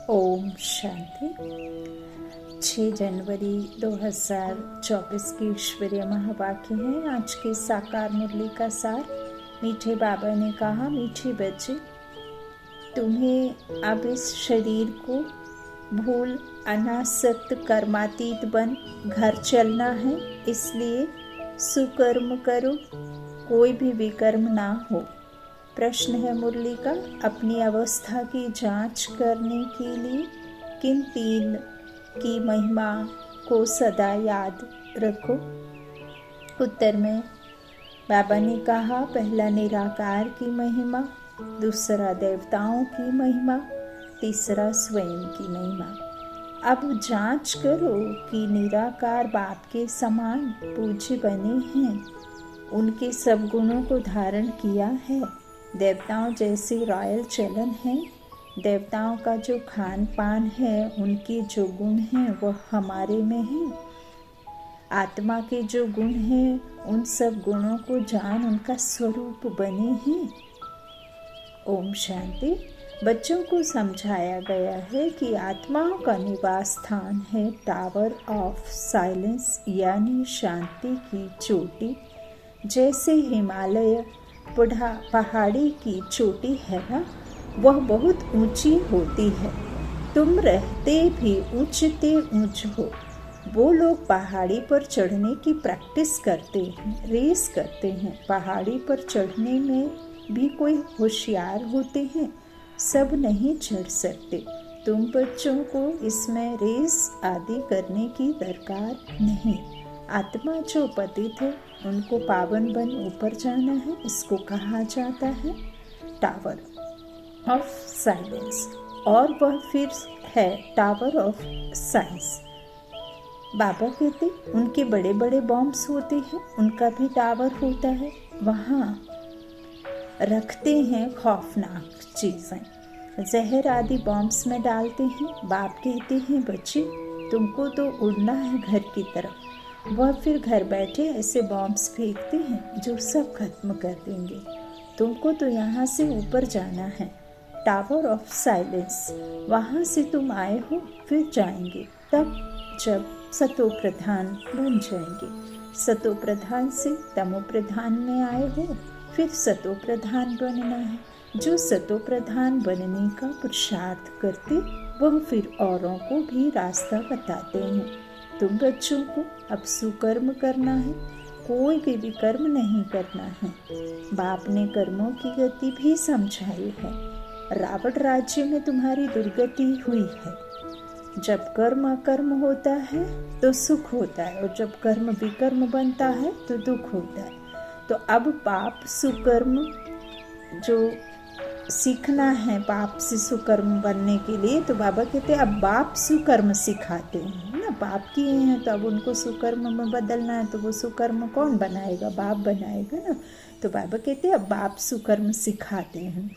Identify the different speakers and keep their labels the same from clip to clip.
Speaker 1: ओम शांति। 6 जनवरी 2024 की ईश्वरीय महावाक्य है। आज के साकार मुरली का सार। मीठे बाबा ने कहा, मीठे बच्चे, तुम्हें अब इस शरीर को भूल अनासक्त कर्मातीत बन घर चलना है, इसलिए सुकर्म करो, कोई भी विकर्म ना हो। प्रश्न है मुरली का, अपनी अवस्था की जांच करने के लिए किन 3 की महिमा को सदा याद रखो। उत्तर में बाबा ने कहा, पहला निराकार की महिमा, दूसरा देवताओं की महिमा, तीसरा स्वयं की महिमा। अब जांच करो कि निराकार बाप के समान पूज्य बने हैं, उनके सब गुणों को धारण किया है। देवताओं जैसे रॉयल चलन है, देवताओं का जो खान पान है, उनके जो गुण हैं वह हमारे में है। आत्मा के जो गुण हैं, उन सब गुणों को जान उनका स्वरूप बने हैं। ओम शांति। बच्चों को समझाया गया है कि आत्माओं का निवास स्थान है टावर ऑफ साइलेंस, यानी शांति की चोटी। जैसे हिमालय पहाड़ी की चोटी है ना, वह बहुत ऊंची होती है। तुम रहते भी ऊंचते ऊंच हो। वो लोग पहाड़ी पर चढ़ने की प्रैक्टिस करते हैं, रेस करते हैं। पहाड़ी पर चढ़ने में भी कोई होशियार होते हैं, सब नहीं चढ़ सकते। तुम बच्चों को इसमें रेस आदि करने की दरकार नहीं। आत्मा जो पतित है, उनको पावन बन ऊपर जाना है। इसको कहा जाता है टावर ऑफ साइलेंस, और वह फिर है टावर ऑफ साइंस। बाबा कहते उनके बड़े बड़े बॉम्ब्स होते हैं, उनका भी टावर होता है। वहाँ रखते हैं खौफनाक चीज़ें, जहर आदि बॉम्ब्स में डालते हैं। बाप कहते हैं, बच्चे तुमको तो उड़ना है घर की तरफ। वह फिर घर बैठे ऐसे बॉम्ब्स फेंकते हैं जो सब खत्म कर देंगे। तुमको तो यहाँ से ऊपर जाना है, टावर ऑफ साइलेंस। वहाँ से तुम आए हो, फिर जाएंगे तब जब सतो प्रधान बन जाएंगे। सतो प्रधान से तमो प्रधान में आए हो, फिर सतो प्रधान बनना है। जो सतो प्रधान बनने का पुरुषार्थ करते, वह फिर औरों को भी रास्ता बताते हैं। तुम बच्चों को अब सुकर्म करना है, कोई भी विकर्म नहीं करना है। बाप ने कर्मों की गति भी समझाई है। रावण राज्य में तुम्हारी दुर्गति हुई है। जब कर्म अकर्म होता है तो सुख होता है, और जब कर्म विकर्म बनता है तो दुख होता है। तो अब पाप सुकर्म जो सीखना है, पाप से सुकर्म बनने के लिए, तो बाबा कहते हैं अब बाप सुकर्म सिखाते हैं ना। पाप किए हैं तो अब उनको सुकर्म में बदलना है, तो वो सुकर्म कौन बनाएगा? बाप बनाएगा ना। तो बाबा कहते हैं अब बाप सुकर्म सिखाते हैं।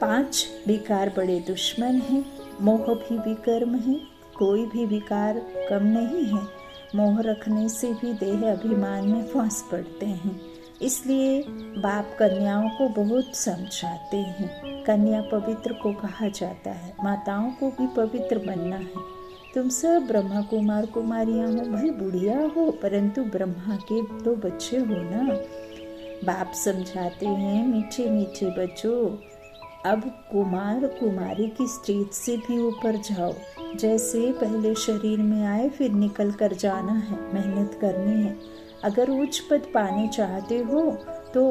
Speaker 1: 5 विकार बड़े दुश्मन हैं। मोह भी विकर्म है, कोई भी विकार कम नहीं है। मोह रखने से भी देह अभिमान में फंस पड़ते हैं। इसलिए बाप कन्याओं को बहुत समझाते हैं। कन्या पवित्र को कहा जाता है, माताओं को भी पवित्र बनना है। तुम सब ब्रह्मा कुमार कुमारियाँ हो, भाई बुढ़िया हो, परंतु ब्रह्मा के तो बच्चे हो ना। बाप समझाते हैं, मीठे मीठे बच्चों, अब कुमार कुमारी की स्टेज से भी ऊपर जाओ। जैसे पहले शरीर में आए, फिर निकल कर जाना है, मेहनत करनी है। अगर उच्च पद पाने चाहते हो तो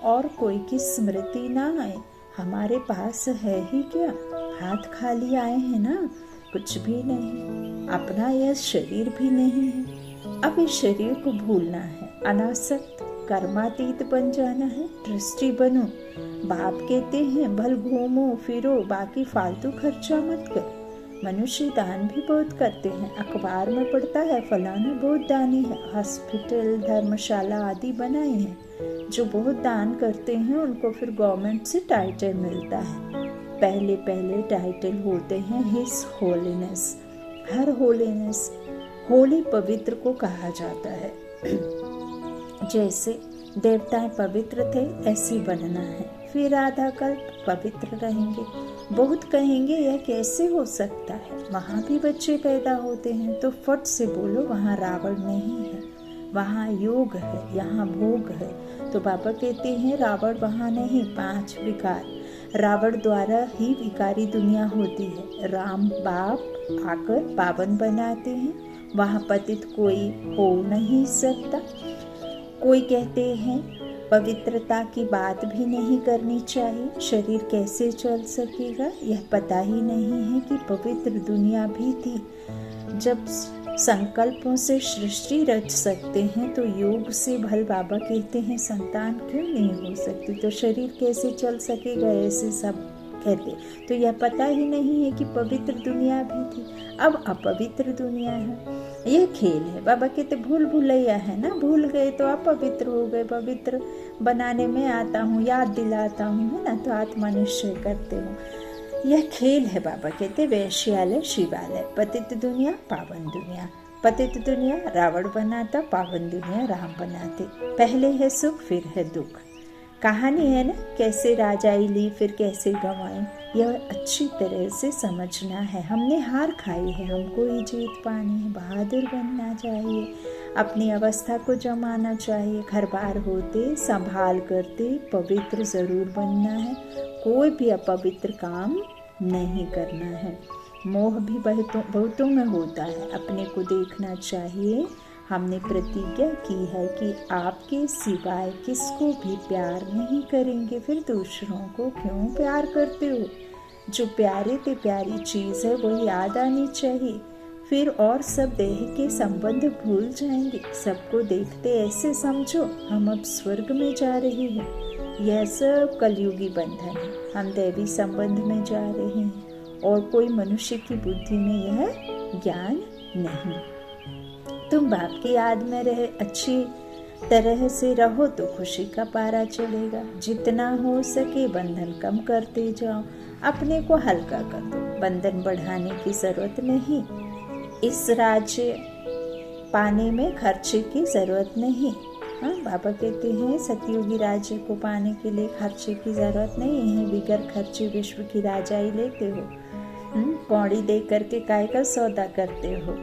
Speaker 1: और कोई की स्मृति ना आए। हमारे पास है ही क्या, हाथ खाली आए हैं ना, कुछ भी नहीं। अपना यह शरीर भी नहीं है। अब इस शरीर को भूलना है, अनासक्त कर्मातीत बन जाना है। दृष्टि बनो। बाप कहते हैं, भल घूमो फिरो, बाकी फालतू खर्चा मत करो। मनुष्य दान भी बहुत करते हैं। अखबार में पढ़ता है फलाना बहुत दानी है, हॉस्पिटल धर्मशाला आदि बनाए हैं। जो बहुत दान करते हैं उनको फिर गवर्नमेंट से टाइटल मिलता है। पहले पहले टाइटल होते हैं हिज होलीनेस। हर होलीनेस, होली पवित्र को कहा जाता है। जैसे देवताएं पवित्र थे, ऐसे बनना है। फिर आधा कल्प पवित्र रहेंगे। बहुत कहेंगे यह कैसे हो सकता है, वहाँ भी बच्चे पैदा होते हैं। तो फट से बोलो वहाँ रावण नहीं है, वहाँ योग है, यहाँ भोग है। तो बाबा कहते हैं रावण वहाँ नहीं, 5 विकार रावण द्वारा ही विकारी दुनिया होती है। राम बाप आकर पावन बनाते हैं, वहाँ पतित कोई हो नहीं सकता। कोई कहते हैं पवित्रता की बात भी नहीं करनी चाहिए, शरीर कैसे चल सकेगा। यह पता ही नहीं है कि पवित्र दुनिया भी थी। जब संकल्पों से सृष्टि रच सकते हैं तो योग से भल बाबा कहते हैं संतान क्यों नहीं हो सकती, तो शरीर कैसे चल सकेगा, ऐसे सब कहते। तो यह पता ही नहीं है कि पवित्र दुनिया भी थी, अब अपवित्र दुनिया है। यह खेल है। बाबा कहते भूल भुलैया है ना, भूल गए तो अपवित्र हो गए। पवित्र बनाने में आता हूँ, याद दिलाता हूँ, है ना, तो आत्मा निश्चय करते हो। यह खेल है। बाबा कहते वैश्यालय शिवालय, पतित दुनिया पावन दुनिया। पतित दुनिया रावण बनाता, पावन दुनिया राम बनाते। पहले है सुख फिर है दुख। कहानी है ना, कैसे राजाई ली फिर कैसे गंवाई। यह अच्छी तरह से समझना है। हमने हार खाई है, हमको ही जीत पानी है। बहादुर बनना चाहिए, अपनी अवस्था को जमाना चाहिए। घर बार होते संभाल करते पवित्र जरूर बनना है। कोई भी अपवित्र काम नहीं करना है। मोह भी बहुतों में होता है, अपने को देखना चाहिए। हमने प्रतिज्ञा की है कि आपके सिवाय किसको भी प्यार नहीं करेंगे, फिर दूसरों को क्यों प्यार करते हो। जो प्यारे ते प्यारी चीज़ है वो याद आनी चाहिए, फिर और सब देह के संबंध भूल जाएंगे। सबको देखते ऐसे समझो हम अब स्वर्ग में जा रहे हैं। यह सब कलयुगी बंधन है, हम दैवी संबंध में जा रहे हैं और कोई मनुष्य की बुद्धि में यह ज्ञान नहीं। तुम बाप की याद में रहे, अच्छी तरह से रहो तो खुशी का पारा चढ़ेगा। जितना हो सके बंधन कम करते जाओ, अपने को हल्का कर दो। बंधन बढ़ाने की जरूरत नहीं, इस राज्य पाने में खर्चे की जरूरत नहीं। हाँ, बाबा कहते हैं सतयुगी राज्य को पाने के लिए खर्चे की जरूरत नहीं है। बिगर खर्चे विश्व की राजाई लेते हो। पौड़ी दे करके काय का सौदा करते हो।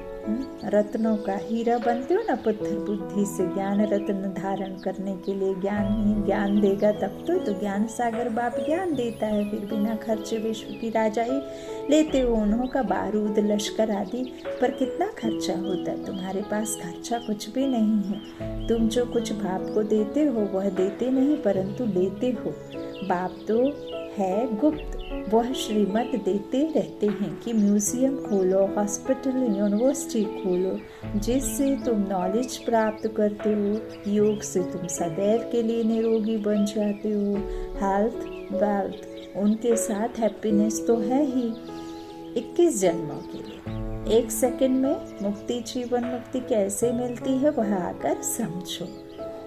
Speaker 1: रत्नों का हीरा बनते हो ना पत्थर बुद्धि से। ज्ञान रत्न धारण करने के लिए ज्ञान ही ज्ञान देगा तब तो ज्ञान सागर बाप ज्ञान देता है। फिर बिना खर्चे विश्व की राजाई लेते हो। उन्हों का बारूद लश्कर आदि पर कितना खर्चा होता है, तुम्हारे पास खर्चा कुछ भी नहीं है। तुम जो कुछ बाप को देते हो वह देते नहीं परंतु लेते हो। बाप तो है गुप्त, वह श्रीमत देते रहते हैं कि म्यूजियम खोलो, हॉस्पिटल, यूनिवर्सिटी खोलो, जिससे तुम नॉलेज प्राप्त करते हो। योग से तुम सदैव के लिए निरोगी बन जाते हो। हेल्थ वेल्थ उनके साथ हैप्पीनेस तो है ही 21 जन्मों के लिए। 1 सेकंड में मुक्ति, जीवन मुक्ति कैसे मिलती है वह आकर समझो।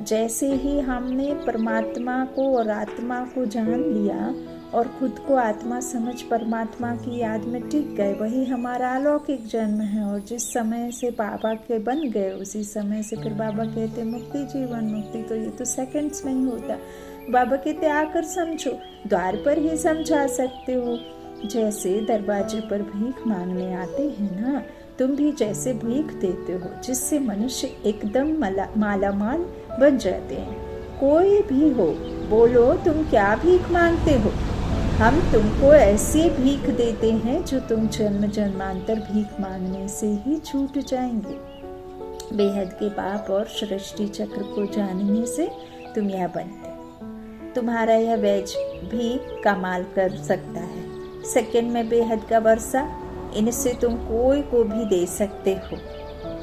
Speaker 1: जैसे ही हमने परमात्मा को और आत्मा को जान लिया और खुद को आत्मा समझ परमात्मा की याद में टिक गए, वही हमारा अलौकिक जन्म है। और जिस समय से बाबा के बन गए उसी समय से फिर बाबा कहते मुक्ति, जीवन मुक्ति। तो ये तो सेकंड्स में ही होता। बाबा कहते आकर समझो, द्वार पर ही समझा सकते हो। जैसे दरवाजे पर भीख मांगने आते हैं ना, तुम भी जैसे भीख देते हो जिससे मनुष्य एकदम मालामाल बन जाते हैं। कोई भी हो, बोलो तुम क्या भीख मांगते हो। हम तुमको ऐसी भीख देते हैं जो तुम जन्म जन्मांतर भीख मांगने से ही छूट जाएंगे। बेहद के बाप और सृष्टि चक्र को जानने से तुम यह बनते। तुम्हारा यह वेज भी कमाल कर सकता है। सेकंड में बेहद का वर्षा, इनसे तुम कोई को भी दे सकते हो।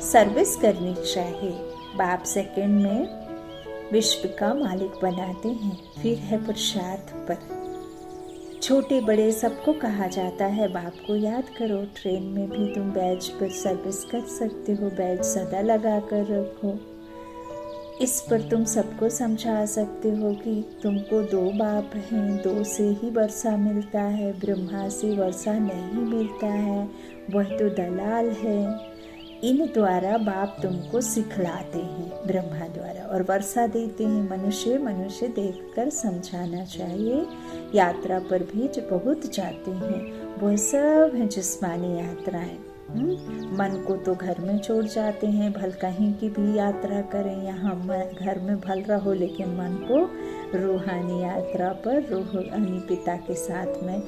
Speaker 1: सर्विस करनी चाहिए। बाप सेकंड में विश्व का मालिक बनाते हैं। फिर है पुरुषार्थ पर। छोटे बड़े सबको कहा जाता है बाप को याद करो। ट्रेन में भी तुम बैज पर सर्विस कर सकते हो, बैज सदा लगा कर रखो। इस पर तुम सबको समझा सकते हो कि तुमको 2 बाप हैं, 2 से ही वर्षा मिलता है, ब्रह्मा से वर्षा नहीं मिलता है, वह तो दलाल है। इन द्वारा बाप तुमको सिखलाते हैं ब्रह्मा द्वारा, और वर्षा देते हैं। मनुष्य देखकर समझाना चाहिए। यात्रा पर भी जो बहुत जाते हैं वो सब हैं जिस्मानी यात्राएं। मन को तो घर में छोड़ जाते हैं, भल कहीं की भी यात्रा करें, यहाँ घर में भल रहो, लेकिन मन को रूहानी यात्रा पर रूहानी पिता के साथ में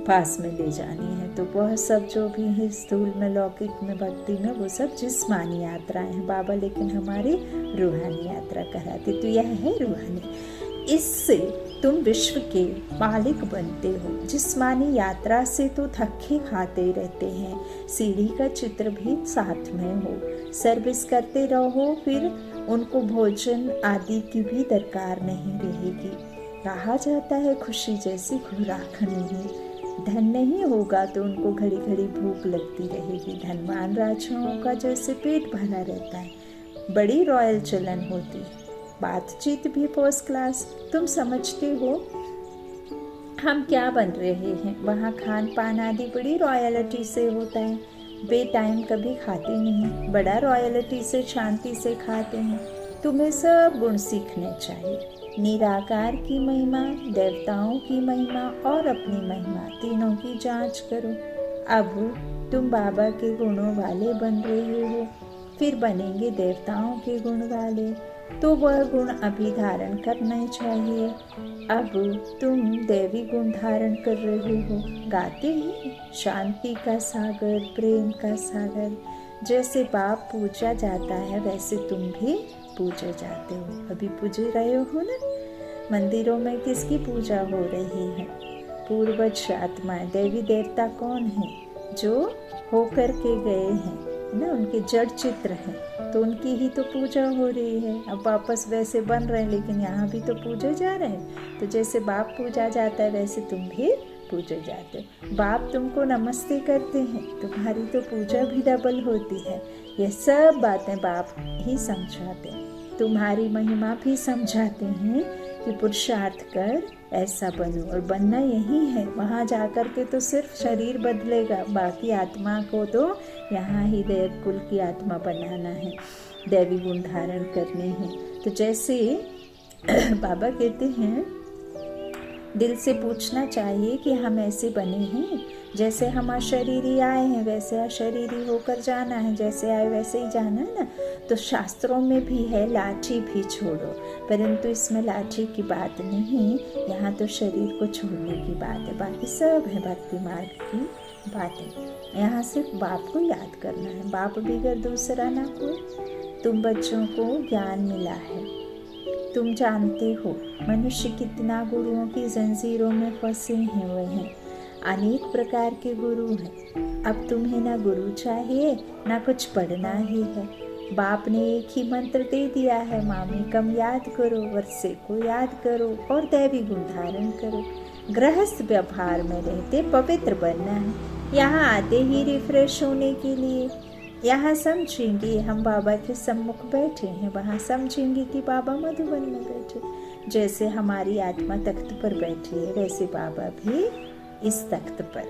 Speaker 1: पास में ले जानी है। तो वह सब जो भी है स्थूल में, लौकिक में, भक्ति में, वो सब जिस्मानी यात्राएं हैं बाबा, लेकिन हमारी रूहानी यात्रा कराते। तो यह है रूहानी। इससे तुम विश्व के मालिक बनते हो। जिस्मानी यात्रा से तो थके खाते रहते हैं, सीढ़ी का चित्र भी साथ में हो, सर्विस करते रहो, फिर उनको भोजन आदि की भी दरकार नहीं रहेगी। कहा जाता है खुशी जैसी खुराक नहीं, धन नहीं होगा तो उनको घड़ी घड़ी भूख लगती रहेगी। धनवान राजाओं का जैसे पेट भरा रहता है, बड़ी रॉयल चलन होती है, बातचीत भी फर्स्ट क्लास। तुम समझते हो हम क्या बन रहे हैं, वहाँ खान पान आदि बड़ी रॉयलिटी से होता है, बे टाइम कभी खाते नहीं, बड़ा रॉयलिटी से शांति से खाते हैं। तुम्हें सब गुण सीखने चाहिए। निराकार की महिमा, देवताओं की महिमा और अपनी महिमा, तीनों की जांच करो। अब तुम बाबा के गुणों वाले बन रहे हो, फिर बनेंगे देवताओं के गुण वाले, तो वह गुण अभी धारण करना चाहिए। अब तुम दैवी गुण धारण कर रहे हो, गाते हैं शांति का सागर, प्रेम का सागर। जैसे बाप पूजा जाता है वैसे तुम भी पूजे जाते हो। अभी पूजे रहे हो ना। मंदिरों में किसकी पूजा हो रही है? पूर्वज आत्माएं। देवी देवता कौन है? जो होकर के गए हैं ना, उनके जड़ चित्र हैं, तो उनकी ही तो पूजा हो रही है। अब वापस वैसे बन रहे हैं, लेकिन यहाँ भी तो पूजे जा रहे हैं। तो जैसे बाप पूजा जाता है वैसे तुम भी पूजे जाते हो। बाप तुमको नमस्ते करते हैं, तुम्हारी तो पूजा भी डबल होती है। ये सब बातें बाप ही समझाते हैं, तुम्हारी महिमा भी समझाते हैं कि पुरुषार्थ कर ऐसा बनो, और बनना यही है। वहाँ जाकर के तो सिर्फ शरीर बदलेगा, बाकी आत्मा को तो यहाँ ही देव कुल की आत्मा बनाना है, दैवी गुण धारण करने हैं। तो जैसे बाबा कहते हैं, दिल से पूछना चाहिए कि हम ऐसे बने हैं, जैसे हम अशरीरी आए हैं वैसे अशरीरी होकर जाना है, जैसे आए वैसे ही जाना है ना। तो शास्त्रों में भी है लाठी भी छोड़ो, परंतु इसमें लाठी की बात नहीं, यहाँ तो शरीर को छोड़ने की बात है। बाकी सब है भक्ति मार्ग की बातें। यहाँ सिर्फ बाप को याद करना है, बाप बिगर दूसरा ना कोई। तुम बच्चों को ज्ञान मिला है, तुम जानते हो मनुष्य कितना गुरुओं की जंजीरों में फंसे हुए हैं, अनेक प्रकार के गुरु हैं। अब तुम्हें ना गुरु चाहिए ना कुछ पढ़ना ही है। बाप ने एक ही मंत्र दे दिया है, मामी कम याद करो, वर्षे को याद करो और दैवी गुण धारण करो। गृहस्थ व्यवहार में रहते पवित्र बनना है, यहाँ आते ही रिफ्रेश होने के लिए। यहाँ समझेंगे हम बाबा के सम्मुख बैठे हैं, वहाँ समझेंगे कि बाबा मधुबन में बैठे। जैसे हमारी आत्मा तख्त पर बैठी है, वैसे बाबा भी इस तख्त पर,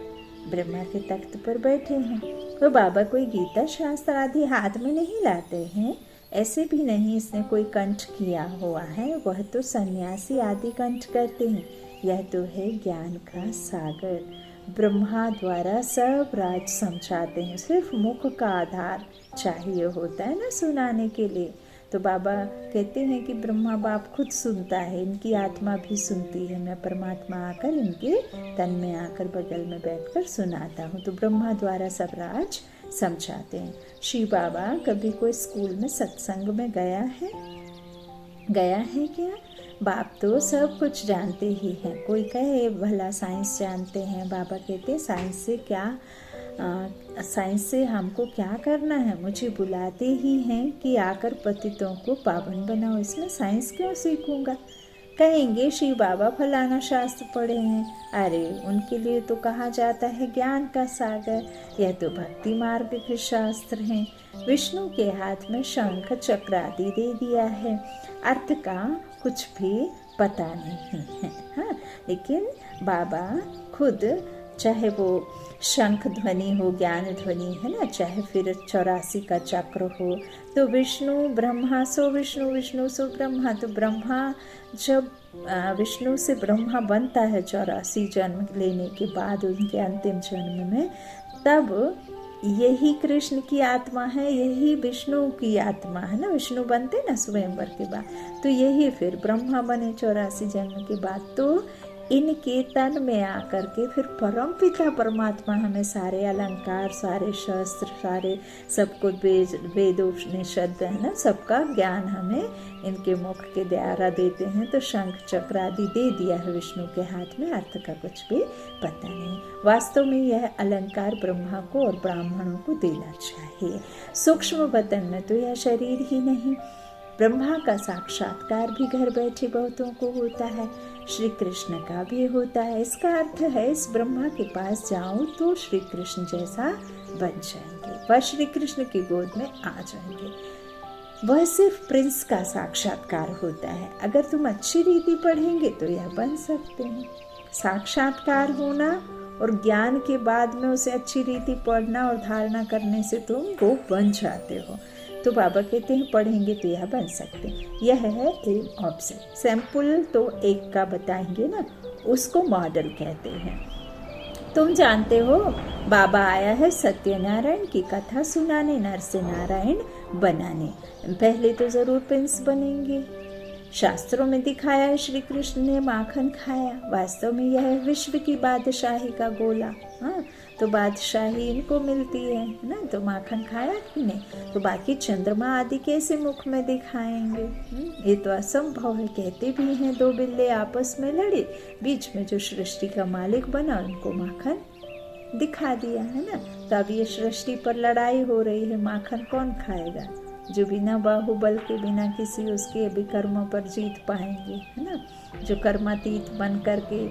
Speaker 1: ब्रह्मा के तख्त पर बैठे हैं। तो बाबा कोई गीता शास्त्र आदि हाथ में नहीं लाते हैं, ऐसे भी नहीं इसने कोई कंठ किया हुआ है, वह तो सन्यासी आदि कंठ करते हैं। यह तो है ज्ञान का सागर, ब्रह्मा द्वारा सब राज समझाते हैं। सिर्फ मुख का आधार चाहिए होता है ना सुनाने के लिए। तो बाबा कहते हैं कि ब्रह्मा बाप खुद सुनता है, इनकी आत्मा भी सुनती है, मैं परमात्मा आकर इनके तन में आकर बगल में बैठकर सुनाता हूँ। तो ब्रह्मा द्वारा सब राज समझाते हैं। शिव बाबा कभी कोई स्कूल में सत्संग में गया है क्या? बाप तो सब कुछ जानते ही हैं। कोई कहे भला साइंस जानते हैं, बाबा कहते हैं साइंस से क्या, साइंस से हमको क्या करना है, मुझे बुलाते ही हैं कि आकर पतितों को पावन बनाओ, इसमें साइंस क्यों सीखूंगा। कहेंगे शिव बाबा फलाना शास्त्र पढ़े हैं, अरे उनके लिए तो कहा जाता है ज्ञान का सागर, यह तो भक्ति मार्ग के शास्त्र हैं। विष्णु के हाथ में शंख चक्र आदि दे दिया है, अर्थ का कुछ भी पता नहीं है। हाँ, लेकिन बाबा खुद चाहे वो शंख ध्वनि हो, ज्ञान ध्वनि है ना, चाहे फिर 84 का चक्र हो। तो विष्णु ब्रह्मा सो विष्णु, विष्णु सो ब्रह्मा। तो ब्रह्मा जब विष्णु से ब्रह्मा बनता है 84 जन्म लेने के बाद उनके अंतिम जन्म में, तब यही कृष्ण की आत्मा है, यही विष्णु की आत्मा है ना। विष्णु बनते ना स्वयंवर के बाद, तो यही फिर ब्रह्मा बने 84 जन्म के बाद। तो इनके तन में आकर के फिर परम पिता परमात्मा हमें सारे अलंकार, सारे शस्त्र, सारे सब कुछ वेदोपनिषद है ना, सबका ज्ञान हमें इनके मुख के द्वारा देते हैं। तो शंख चक्र आदि दे दिया है विष्णु के हाथ में, अर्थ का कुछ भी पता नहीं। वास्तव में यह अलंकार ब्रह्मा को और ब्राह्मणों को देना चाहिए। सूक्ष्म वतन में तो यह शरीर ही नहीं, ब्रह्मा का साक्षात्कार भी घर बैठे बहुतों को होता है, श्री कृष्ण का भी होता है। इसका अर्थ है इस ब्रह्मा के पास जाओ तो श्री कृष्ण जैसा बन जाएंगे, वह श्री कृष्ण की गोद में आ जाएंगे। वह सिर्फ प्रिंस का साक्षात्कार होता है। अगर तुम अच्छी रीति पढ़ेंगे तो यह बन सकते हैं। साक्षात्कार होना और ज्ञान के बाद में उसे अच्छी रीति पढ़ना और धारणा करने से तुम वो बन जाते हो। तो बाबा कहते हैं पढ़ेंगे तो यह बन सकते हैं। यह है एम ऑब्जेक्ट। सैंपल तो एक का बताएंगे ना, उसको मॉडल कहते हैं। तुम जानते हो बाबा आया है सत्यनारायण की कथा सुनाने, नर से नारायण बनाने। पहले तो जरूर प्रिंस बनेंगे। शास्त्रों में दिखाया है श्री कृष्ण ने माखन खाया, वास्तव में यह है विश्व की बादशाही का गोला। हाँ, तो बादशाही इनको मिलती है ना, तो माखन खाया कि नहीं, तो बाकी चंद्रमा आदि कैसे मुख में दिखाएंगे? ये तो असंभव है। कहते भी हैं दो बिल्ले आपस में लड़े, बीच में जो सृष्टि का मालिक बना उनको माखन दिखा दिया है ना। तो अब ये सृष्टि पर लड़ाई हो रही है, माखन कौन खाएगा? जो बिना बाहुबल के, बिना किसी उसके भी कर्मों पर जीत पाएंगे, है ना। जो कर्मातीत बन करके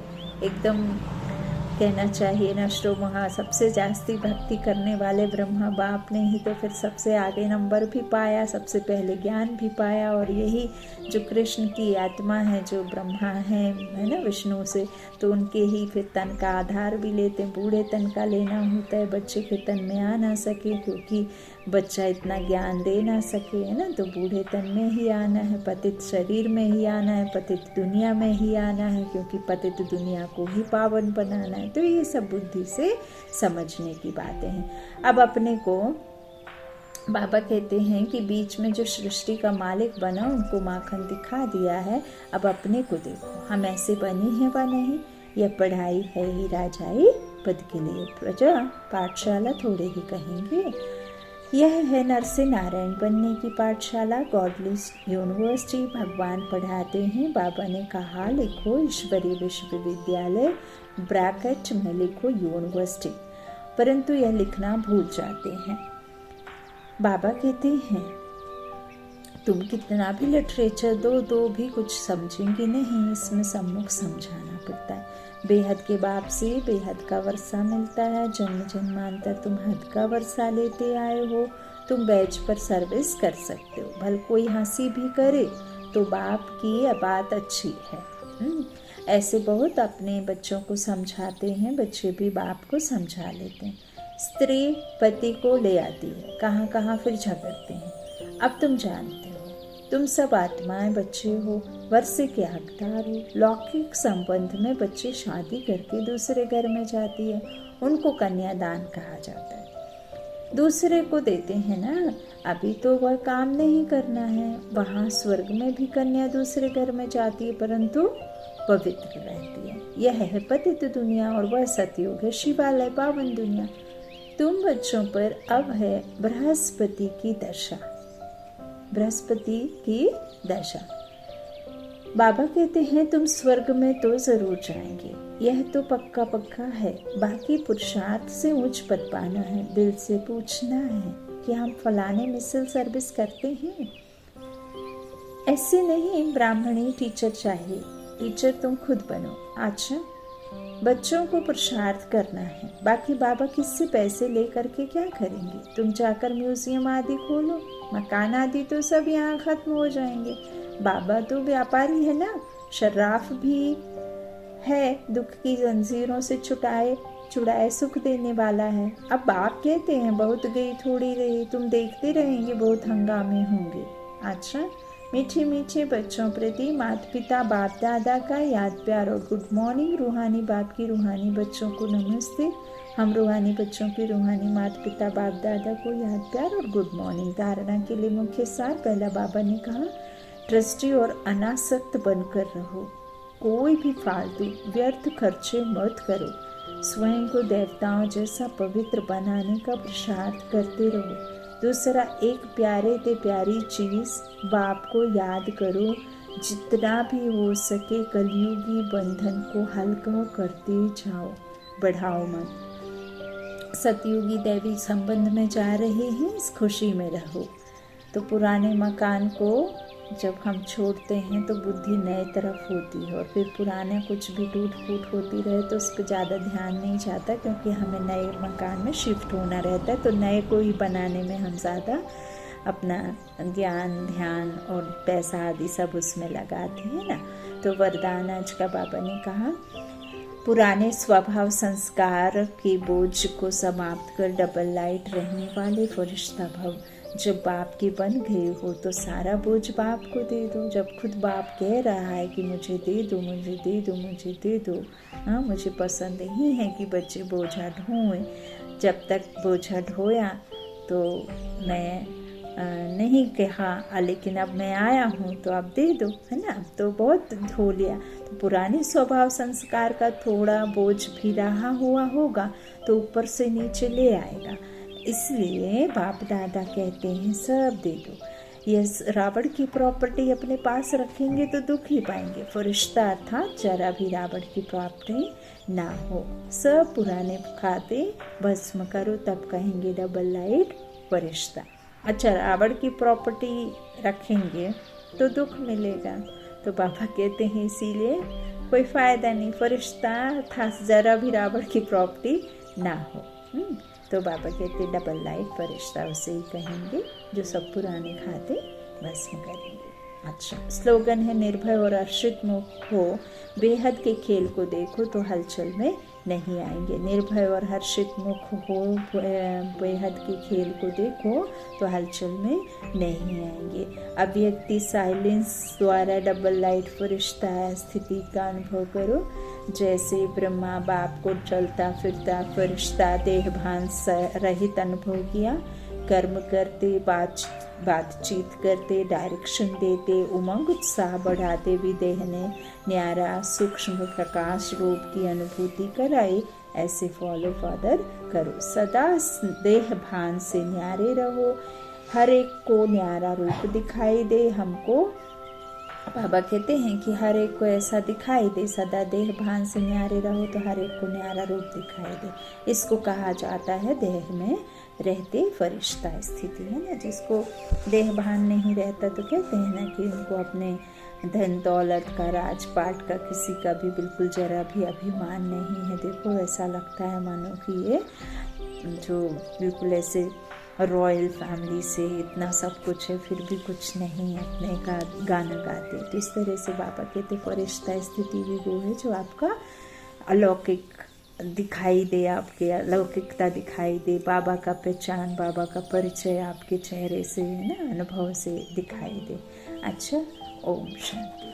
Speaker 1: एकदम कहना चाहिए नष्टो महा, सबसे जास्ती भक्ति करने वाले ब्रह्मा बाप ने ही तो फिर सबसे आगे नंबर भी पाया, सबसे पहले ज्ञान भी पाया। और यही जो कृष्ण की आत्मा है, जो ब्रह्मा है ना विष्णु से, तो उनके ही फिर तन का आधार भी लेते हैं। बूढ़े तन का लेना होता है, बच्चे के तन में आ ना सके, क्योंकि बच्चा इतना ज्ञान दे ना सके, है ना। तो बूढ़े तन में ही आना है, पतित शरीर में ही आना है, पतित दुनिया में ही आना है, क्योंकि पतित दुनिया को ही पावन बनाना है। तो ये सब बुद्धि से समझने की बातें हैं। अब अपने को बाबा कहते हैं कि बीच में जो सृष्टि का मालिक बना उनको माखन दिखा दिया है। अब अपने को देखो, हम ऐसे बने हैं व नहीं। यह पढ़ाई है ही राजाई पद के लिए, प्रजा पाठशाला थोड़े ही कहेंगे। यह है नर से नारायण बनने की पाठशाला, गॉडलेस यूनिवर्सिटी। भगवान पढ़ाते हैं। बाबा ने कहा लिखो ईश्वरीय विश्वविद्यालय, ब्रैकेट में लिखो यूनिवर्सिटी, परंतु यह लिखना भूल जाते हैं। बाबा कहते हैं तुम कितना भी लिटरेचर दो भी कुछ समझेंगे नहीं, इसमें सम्मुख समझाना पड़ता है। बेहद के बाप से बेहद का वर्षा मिलता है, जन्म जन्मांतर तुम हद का वर्षा लेते आए हो। तुम बैच पर सर्विस कर सकते हो, भल कोई हंसी भी करे तो बाप की बात अच्छी है। ऐसे बहुत अपने बच्चों को समझाते हैं, बच्चे भी बाप को समझा लेते हैं। स्त्री पति को ले आती है, कहाँ कहाँ फिर झगड़ते हैं। अब तुम जानते हो, तुम सब आत्माएं बच्चे हो, वर्षे के हकदार हो। लौकिक संबंध में बच्चे शादी करके दूसरे घर में जाती है, उनको कन्यादान कहा जाता है। दूसरे को देते हैं ना, अभी तो वह काम नहीं करना है। वहाँ स्वर्ग में भी कन्या दूसरे घर में जाती है, परंतु पवित्र रहती है। यह है पतित दुनिया और वह सतयुग है, शिवालय पावन दुनिया। तुम बच्चों पर अब है बृहस्पति की दशा, बृहस्पति की दशा। बाबा कहते हैं तुम स्वर्ग में तो जरूर जाएंगे, यह तो पक्का पक्का है। बाकी पुरुषार्थ से उच्च पद पाना है, दिल से पूछना है कि हम फलाने मिसल सर्विस करते हैं। ऐसे नहीं ब्राह्मणी टीचर चाहिए, टीचर तुम खुद बनो। अच्छा, बच्चों को पुरुषार्थ करना है, बाकी बाबा किससे पैसे लेकर के क्या करेंगे? तुम जाकर म्यूजियम आदि खोलो, मकान आदि तो सब यहाँ खत्म हो जाएंगे। बाबा तो व्यापारी है ना, शर्राफ भी है, दुख की जंजीरों से चुड़ाए सुख देने वाला है। अब बाप कहते हैं बहुत गई थोड़ी रही, तुम देखते रहेंगे बहुत हंगामे होंगे। अच्छा, मीठे मीठे बच्चों प्रति माता पिता बाप दादा का याद प्यार और गुड मॉर्निंग। रूहानी बाप की रूहानी बच्चों को नमस्ते। हम रूहानी बच्चों की रूहानी माता पिता बाप दादा को याद प्यार और गुड मॉर्निंग। धारणा के लिए मुख्य सार, पहला बाबा ने कहा ट्रस्टी और अनासक्त बनकर रहो। कोई भी फालतू व्यर्थ खर्चे मत करो। स्वयं को देवताओं जैसा पवित्र बनाने का पुरुषार्थ करते रहो। दूसरा, एक प्यारे ते प्यारी चीज बाप को याद करो। जितना भी हो सके कलयुगी बंधन को हल्का करते जाओ, बढ़ाओ मत। सतयुगी दैवी संबंध में जा रहे हैं, इस खुशी में रहो। तो पुराने मकान को जब हम छोड़ते हैं तो बुद्धि नए तरफ होती है, और फिर पुराने कुछ भी टूट फूट होती रहे तो उस पर ज़्यादा ध्यान नहीं जाता, क्योंकि हमें नए मकान में शिफ्ट होना रहता है। तो नए को ही बनाने में हम ज़्यादा अपना ज्ञान, ध्यान और पैसा आदि सब उसमें लगाते हैं ना। तो वरदान आज का बाबा ने कहा, पुराने स्वभाव संस्कार के बोझ को समाप्त कर डबल लाइट रहने वाले फरिश्ता भव। जब बाप के बन गए हो तो सारा बोझ बाप को दे दो। जब खुद बाप कह रहा है कि मुझे दे दो, मुझे दे दो, मुझे दे दो, हाँ, मुझे पसंद नहीं है कि बच्चे बोझा ढोएं। जब तक बोझा ढोया तो मैं नहीं कहा, लेकिन अब मैं आया हूँ तो अब दे दो, है ना। अब तो बहुत धो लिया। तो पुराने स्वभाव संस्कार का थोड़ा बोझ भी रहा हुआ होगा तो ऊपर से नीचे ले आएगा। इसलिए बाप दादा कहते हैं सब दे दो। ये रावण की प्रॉपर्टी अपने पास रखेंगे तो दुख ही पाएंगे। फरिश्ता अर्थात जरा भी रावण की प्रॉपर्टी ना हो। सब पुराने खाते भस्म करो, तब कहेंगे डबल लाइट फरिश्ता। अच्छा, रावण की प्रॉपर्टी रखेंगे तो दुख मिलेगा। तो बाबा कहते हैं इसीलिए कोई फ़ायदा नहीं, फरिश्ता था जरा भी रावण की प्रॉपर्टी ना हो। तो बाबा कहते डबल लाइट फरिश्ता उसे ही कहेंगे जो सब पुराने खाते भस्म करेंगे। अच्छा, स्लोगन है निर्भय और हर्षित मुख हो, बेहद के खेल को देखो तो हलचल में नहीं आएंगे। निर्भय और हर्षित मुख हो, बेहद के खेल को देखो तो हलचल में नहीं आएंगे। अभिव्यक्ति साइलेंस द्वारा डबल लाइट फरिश्ता स्थिति का अनुभव करो। जैसे ब्रह्मा बाप को चलता फिरता फरिश्ता देह भान रहित अनुभव किया। कर्म करते, बातचीत करते, डायरेक्शन देते, उमंग उत्साह बढ़ाते भी देह ने न्यारा सूक्ष्म प्रकाश रूप की अनुभूति कराई। ऐसे फॉलो फादर करो। सदा देह भान से न्यारे रहो। हर एक को न्यारा रूप दिखाई दे। हमको बाबा कहते हैं कि हर एक को ऐसा दिखाई दे। सदा देह भान से न्यारे रहो तो हर एक को न्यारा रूप दिखाई दे। इसको कहा जाता है देह में रहते फरिश्ता स्थिति, है ना। जिसको देह भान नहीं रहता तो कहते हैं ना कि उनको अपने धन दौलत का, राजपाट का, किसी का भी बिल्कुल जरा भी अभिमान नहीं है। देखो ऐसा लगता है मानो कि ये जो बिल्कुल ऐसे रॉयल फैमिली से इतना सब कुछ है फिर भी कुछ नहीं अपने का गाना गाते। तो इस तरह से बाबा कहते फरिश्ता स्थिति भी वो है जो आपका अलौकिक दिखाई दे, आपके अलौकिकता दिखाई दे। बाबा का पहचान, बाबा का परिचय आपके चेहरे से, है ना, अनुभव से दिखाई दे। अच्छा, ओम शांति।